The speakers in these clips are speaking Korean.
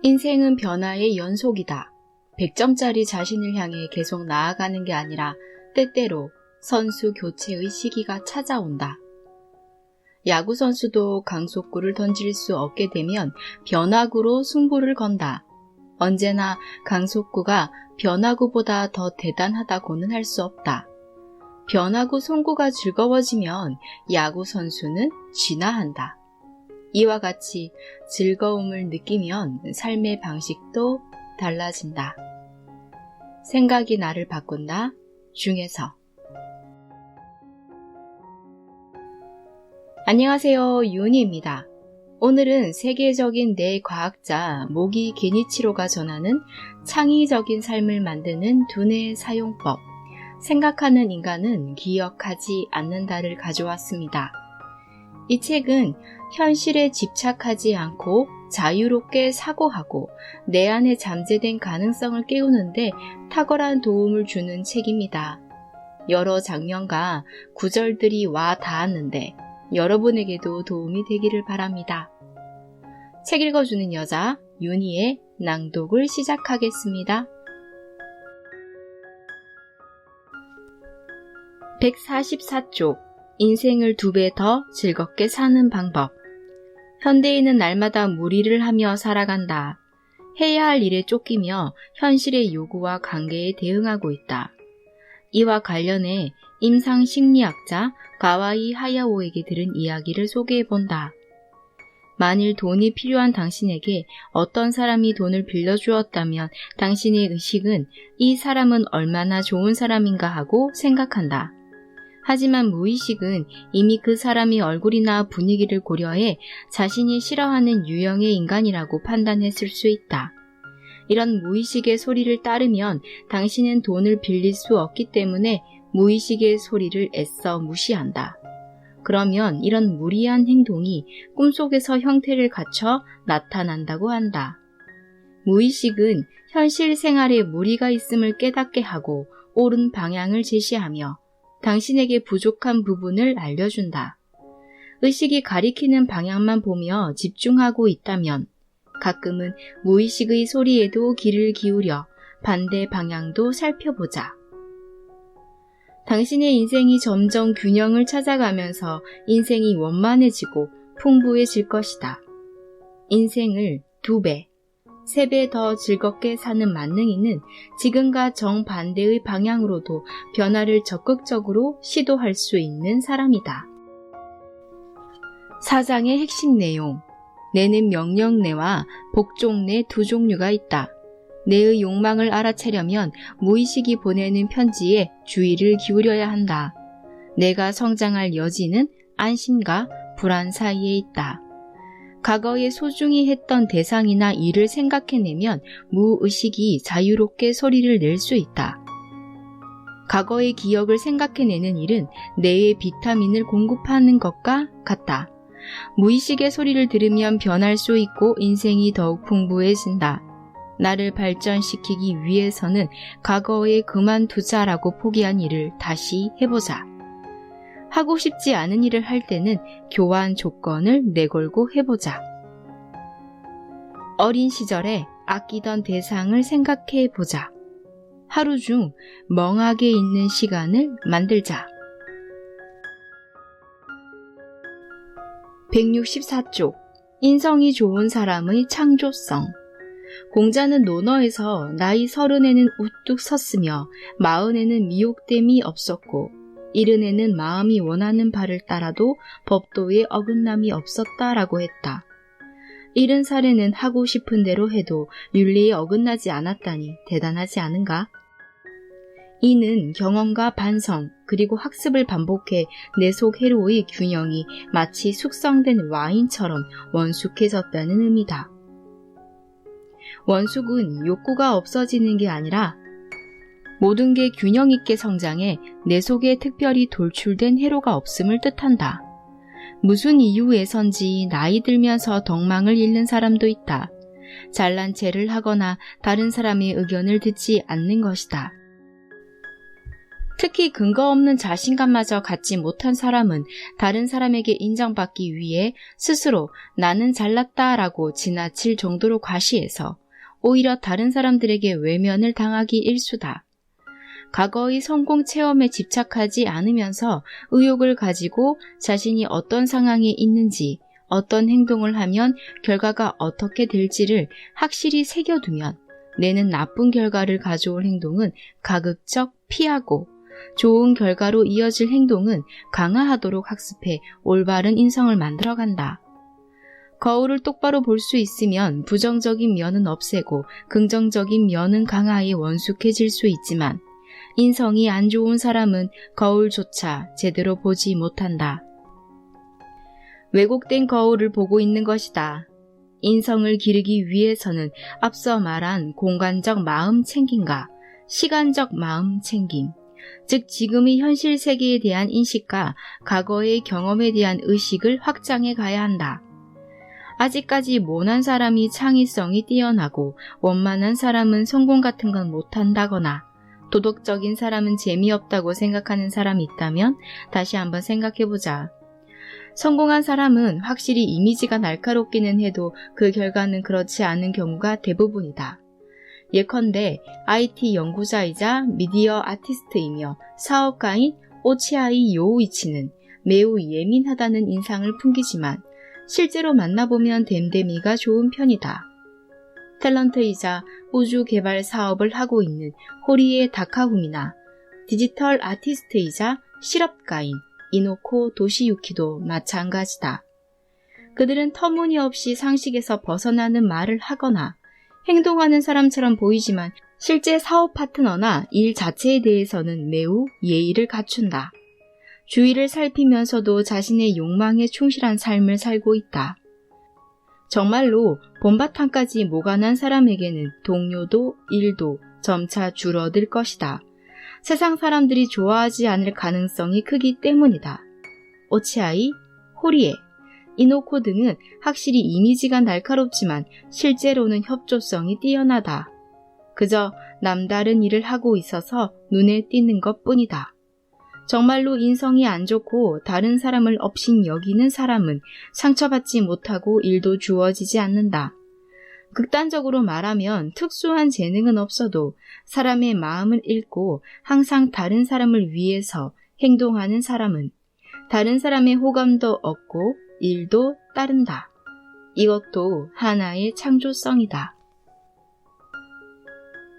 인생은 변화의 연속이다. 100점짜리 자신을 향해 계속 나아가는 게 아니라 때때로 선수 교체의 시기가 찾아온다. 야구 선수도 강속구를 던질 수 없게 되면 변화구로 승부를 건다. 언제나 강속구가 변화구보다 더 대단하다고는 할 수 없다. 변화구 송구가 즐거워지면 야구 선수는 진화한다. 이와 같이 즐거움을 느끼면 삶의 방식도 달라진다. 생각이 나를 바꾼다 중에서. 안녕하세요, 윤희입니다. 오늘은 세계적인 뇌과학자 모기 게니치로가 전하는 창의적인 삶을 만드는 두뇌 사용법, 생각하는 인간은 기억하지 않는다를 가져왔습니다. 이 책은 현실에 집착하지 않고 자유롭게 사고하고 내 안에 잠재된 가능성을 깨우는데 탁월한 도움을 주는 책입니다. 여러 장면과 구절들이 와 닿았는데 여러분에게도 도움이 되기를 바랍니다. 책 읽어주는 여자 윤희의 낭독을 시작하겠습니다. 144쪽 인생을 2배 더 즐겁게 사는 방법. 현대인은 날마다 무리를 하며 살아간다. 해야 할 일에 쫓기며 현실의 요구와 관계에 대응하고 있다. 이와 관련해 임상심리학자 가와이 하야오에게 들은 이야기를 소개해본다. 만일 돈이 필요한 당신에게 어떤 사람이 돈을 빌려주었다면 당신의 의식은 이 사람은 얼마나 좋은 사람인가 하고 생각한다. 하지만 무의식은 이미 그 사람의 얼굴이나 분위기를 고려해 자신이 싫어하는 유형의 인간이라고 판단했을 수 있다. 이런 무의식의 소리를 따르면 당신은 돈을 빌릴 수 없기 때문에 무의식의 소리를 애써 무시한다. 그러면 이런 무리한 행동이 꿈속에서 형태를 갖춰 나타난다고 한다. 무의식은 현실 생활에 무리가 있음을 깨닫게 하고 옳은 방향을 제시하며 당신에게 부족한 부분을 알려준다. 의식이 가리키는 방향만 보며 집중하고 있다면 가끔은 무의식의 소리에도 귀를 기울여 반대 방향도 살펴보자. 당신의 인생이 점점 균형을 찾아가면서 인생이 원만해지고 풍부해질 것이다. 인생을 2배, 3배 더 즐겁게 사는 만능이는 지금과 정반대의 방향으로도 변화를 적극적으로 시도할 수 있는 사람이다. 사장의 핵심 내용. 뇌는 명령뇌와 복종뇌 두 종류가 있다. 뇌의 욕망을 알아채려면 무의식이 보내는 편지에 주의를 기울여야 한다. 뇌가 성장할 여지는 안심과 불안 사이에 있다. 과거에 소중히 했던 대상이나 일을 생각해내면 무의식이 자유롭게 소리를 낼 수 있다. 과거의 기억을 생각해내는 일은 뇌에 비타민을 공급하는 것과 같다. 무의식의 소리를 들으면 변할 수 있고 인생이 더욱 풍부해진다. 나를 발전시키기 위해서는 과거에 그만두자라고 포기한 일을 다시 해보자. 하고 싶지 않은 일을 할 때는 교환 조건을 내걸고 해보자. 어린 시절에 아끼던 대상을 생각해보자. 하루 중 멍하게 있는 시간을 만들자. 164쪽 인성이 좋은 사람의 창조성. 공자는 논어에서 나이 30에는 우뚝 섰으며 40에는 미혹됨이 없었고 70에는 마음이 원하는 바를 따라도 법도에 어긋남이 없었다라고 했다. 70살에는 하고 싶은 대로 해도 윤리에 어긋나지 않았다니 대단하지 않은가? 이는 경험과 반성 그리고 학습을 반복해 내 속 회로의 균형이 마치 숙성된 와인처럼 원숙해졌다는 의미다. 원숙은 욕구가 없어지는 게 아니라 모든 게 균형 있게 성장해 내 속에 특별히 돌출된 회로가 없음을 뜻한다. 무슨 이유에선지 나이 들면서 덕망을 잃는 사람도 있다. 잘난 체를 하거나 다른 사람의 의견을 듣지 않는 것이다. 특히 근거 없는 자신감마저 갖지 못한 사람은 다른 사람에게 인정받기 위해 스스로 나는 잘났다라고 지나칠 정도로 과시해서 오히려 다른 사람들에게 외면을 당하기 일수다. 과거의 성공 체험에 집착하지 않으면서 의욕을 가지고 자신이 어떤 상황에 있는지, 어떤 행동을 하면 결과가 어떻게 될지를 확실히 새겨두면 내는 나쁜 결과를 가져올 행동은 가급적 피하고 좋은 결과로 이어질 행동은 강화하도록 학습해 올바른 인성을 만들어간다. 거울을 똑바로 볼 수 있으면 부정적인 면은 없애고 긍정적인 면은 강화해 원숙해질 수 있지만 인성이 안 좋은 사람은 거울조차 제대로 보지 못한다. 왜곡된 거울을 보고 있는 것이다. 인성을 기르기 위해서는 앞서 말한 공간적 마음 챙김과 시간적 마음 챙김, 즉 지금의 현실 세계에 대한 인식과 과거의 경험에 대한 의식을 확장해 가야 한다. 아직까지 모난 사람이 창의성이 뛰어나고 원만한 사람은 성공 같은 건 못한다거나 도덕적인 사람은 재미없다고 생각하는 사람이 있다면 다시 한번 생각해보자. 성공한 사람은 확실히 이미지가 날카롭기는 해도 그 결과는 그렇지 않은 경우가 대부분이다. 예컨대 IT 연구자이자 미디어 아티스트이며 사업가인 오치아이 요우이치는 매우 예민하다는 인상을 풍기지만 실제로 만나보면 댐댐이가 좋은 편이다. 탤런트이자 우주 개발 사업을 하고 있는 호리에 다카후미나 디지털 아티스트이자 실업가인 이노코 도시유키도 마찬가지다. 그들은 터무니없이 상식에서 벗어나는 말을 하거나 행동하는 사람처럼 보이지만 실제 사업 파트너나 일 자체에 대해서는 매우 예의를 갖춘다. 주위를 살피면서도 자신의 욕망에 충실한 삶을 살고 있다. 정말로 본바탕까지 모관한 사람에게는 동료도 일도 점차 줄어들 것이다. 세상 사람들이 좋아하지 않을 가능성이 크기 때문이다. 오치아이, 호리에, 이노코 등은 확실히 이미지가 날카롭지만 실제로는 협조성이 뛰어나다. 그저 남다른 일을 하고 있어서 눈에 띄는 것뿐이다. 정말로 인성이 안 좋고 다른 사람을 업신 여기는 사람은 상처받지 못하고 일도 주어지지 않는다. 극단적으로 말하면 특수한 재능은 없어도 사람의 마음을 읽고 항상 다른 사람을 위해서 행동하는 사람은 다른 사람의 호감도 얻고 일도 따른다. 이것도 하나의 창조성이다.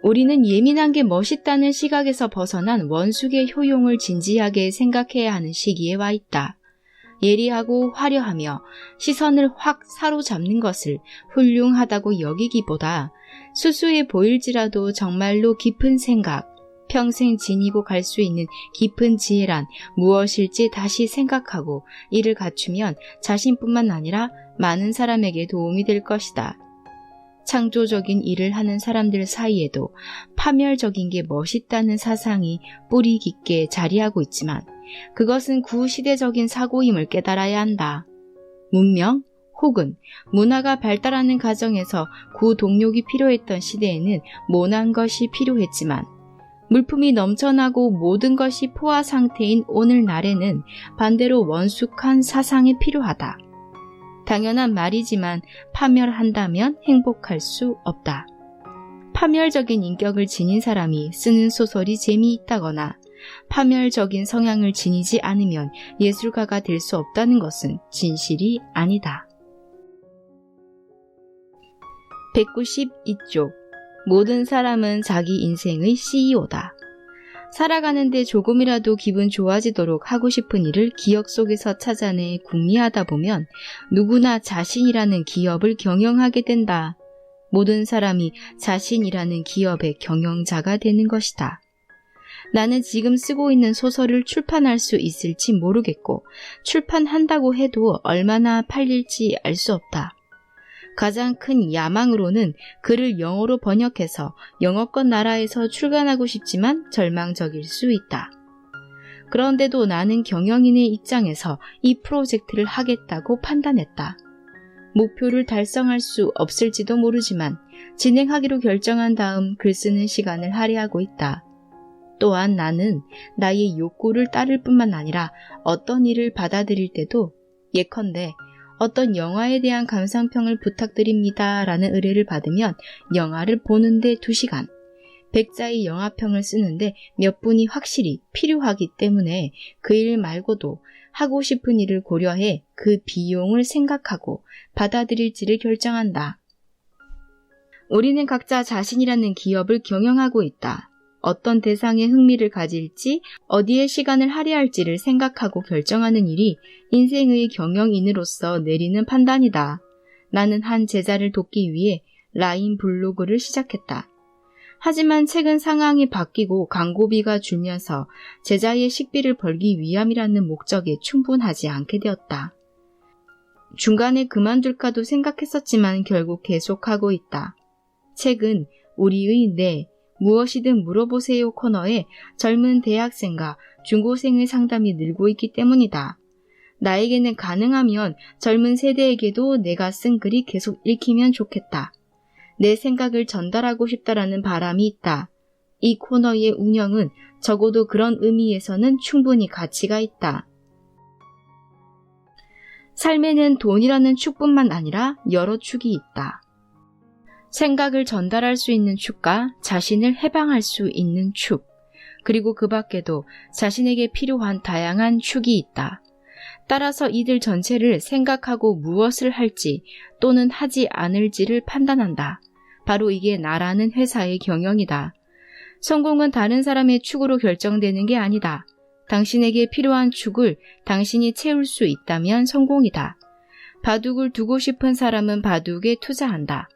우리는 예민한 게 멋있다는 시각에서 벗어난 원숙의 효용을 진지하게 생각해야 하는 시기에 와 있다. 예리하고 화려하며 시선을 확 사로잡는 것을 훌륭하다고 여기기보다 수수해 보일지라도 정말로 깊은 생각, 평생 지니고 갈 수 있는 깊은 지혜란 무엇일지 다시 생각하고 이를 갖추면 자신뿐만 아니라 많은 사람에게 도움이 될 것이다. 창조적인 일을 하는 사람들 사이에도 파멸적인 게 멋있다는 사상이 뿌리 깊게 자리하고 있지만 그것은 구시대적인 사고임을 깨달아야 한다. 문명 혹은 문화가 발달하는 과정에서 구동력이 필요했던 시대에는 모난 것이 필요했지만 물품이 넘쳐나고 모든 것이 포화 상태인 오늘날에는 반대로 원숙한 사상이 필요하다. 당연한 말이지만 파멸한다면 행복할 수 없다. 파멸적인 인격을 지닌 사람이 쓰는 소설이 재미있다거나 파멸적인 성향을 지니지 않으면 예술가가 될 수 없다는 것은 진실이 아니다. 192쪽 모든 사람은 자기 인생의 CEO다. 살아가는데 조금이라도 기분 좋아지도록 하고 싶은 일을 기억 속에서 찾아내 궁리하다 보면 누구나 자신이라는 기업을 경영하게 된다. 모든 사람이 자신이라는 기업의 경영자가 되는 것이다. 나는 지금 쓰고 있는 소설을 출판할 수 있을지 모르겠고 출판한다고 해도 얼마나 팔릴지 알 수 없다. 가장 큰 야망으로는 글을 영어로 번역해서 영어권 나라에서 출간하고 싶지만 절망적일 수 있다. 그런데도 나는 경영인의 입장에서 이 프로젝트를 하겠다고 판단했다. 목표를 달성할 수 없을지도 모르지만 진행하기로 결정한 다음 글 쓰는 시간을 할애하고 있다. 또한 나는 나의 욕구를 따를 뿐만 아니라 어떤 일을 받아들일 때도 예컨대 어떤 영화에 대한 감상평을 부탁드립니다 라는 의뢰를 받으면 영화를 보는데 2시간, 100자의 영화평을 쓰는데 몇 분이 확실히 필요하기 때문에 그 일 말고도 하고 싶은 일을 고려해 그 비용을 생각하고 받아들일지를 결정한다. 우리는 각자 자신이라는 기업을 경영하고 있다. 어떤 대상에 흥미를 가질지, 어디에 시간을 할애할지를 생각하고 결정하는 일이 인생의 경영인으로서 내리는 판단이다. 나는 한 제자를 돕기 위해 라인 블로그를 시작했다. 하지만 최근 상황이 바뀌고 광고비가 줄면서 제자의 식비를 벌기 위함이라는 목적에 충분하지 않게 되었다. 중간에 그만둘까도 생각했었지만 결국 계속하고 있다. 최근 우리의 네, 무엇이든 물어보세요 코너에 젊은 대학생과 중고생의 상담이 늘고 있기 때문이다. 나에게는 가능하면 젊은 세대에게도 내가 쓴 글이 계속 읽히면 좋겠다. 내 생각을 전달하고 싶다라는 바람이 있다. 이 코너의 운영은 적어도 그런 의미에서는 충분히 가치가 있다. 삶에는 돈이라는 축뿐만 아니라 여러 축이 있다. 생각을 전달할 수 있는 축과 자신을 해방할 수 있는 축, 그리고 그 밖에도 자신에게 필요한 다양한 축이 있다. 따라서 이들 전체를 생각하고 무엇을 할지 또는 하지 않을지를 판단한다. 바로 이게 나라는 회사의 경영이다. 성공은 다른 사람의 축으로 결정되는 게 아니다. 당신에게 필요한 축을 당신이 채울 수 있다면 성공이다. 바둑을 두고 싶은 사람은 바둑에 투자한다.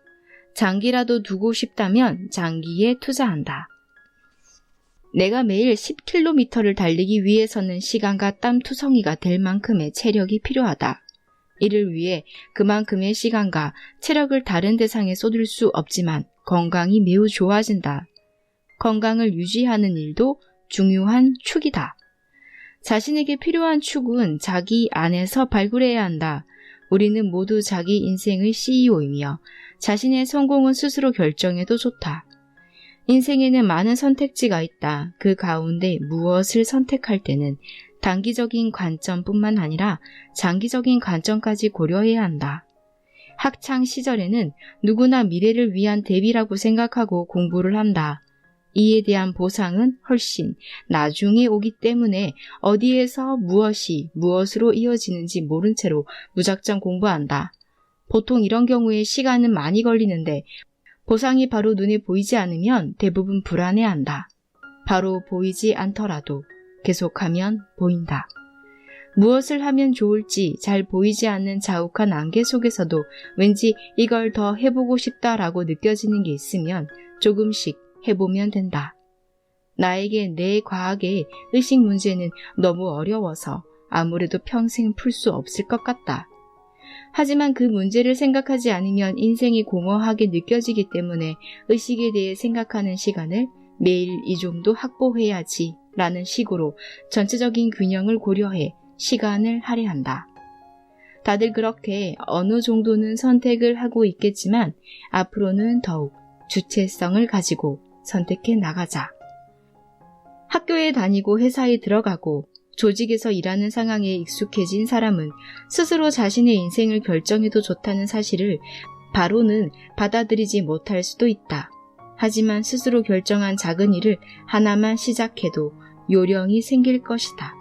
장기라도 두고 싶다면 장기에 투자한다. 내가 매일 10km를 달리기 위해서는 시간과 땀 투성이가 될 만큼의 체력이 필요하다. 이를 위해 그만큼의 시간과 체력을 다른 대상에 쏟을 수 없지만 건강이 매우 좋아진다. 건강을 유지하는 일도 중요한 축이다. 자신에게 필요한 축은 자기 안에서 발굴해야 한다. 우리는 모두 자기 인생의 CEO이며 자신의 성공은 스스로 결정해도 좋다. 인생에는 많은 선택지가 있다. 그 가운데 무엇을 선택할 때는 단기적인 관점뿐만 아니라 장기적인 관점까지 고려해야 한다. 학창 시절에는 누구나 미래를 위한 대비라고 생각하고 공부를 한다. 이에 대한 보상은 훨씬 나중에 오기 때문에 어디에서 무엇이 무엇으로 이어지는지 모른 채로 무작정 공부한다. 보통 이런 경우에 시간은 많이 걸리는데 보상이 바로 눈에 보이지 않으면 대부분 불안해한다. 바로 보이지 않더라도 계속하면 보인다. 무엇을 하면 좋을지 잘 보이지 않는 자욱한 안개 속에서도 왠지 이걸 더 해보고 싶다라고 느껴지는 게 있으면 조금씩 해보면 된다. 나에게 내 과학의 의식 문제는 너무 어려워서 아무래도 평생 풀 수 없을 것 같다. 하지만 그 문제를 생각하지 않으면 인생이 공허하게 느껴지기 때문에 의식에 대해 생각하는 시간을 매일 이 정도 확보해야지 라는 식으로 전체적인 균형을 고려해 시간을 할애한다. 다들 그렇게 어느 정도는 선택을 하고 있겠지만 앞으로는 더욱 주체성을 가지고 선택해 나가자. 학교에 다니고 회사에 들어가고 조직에서 일하는 상황에 익숙해진 사람은 스스로 자신의 인생을 결정해도 좋다는 사실을 바로는 받아들이지 못할 수도 있다. 하지만 스스로 결정한 작은 일을 하나만 시작해도 요령이 생길 것이다.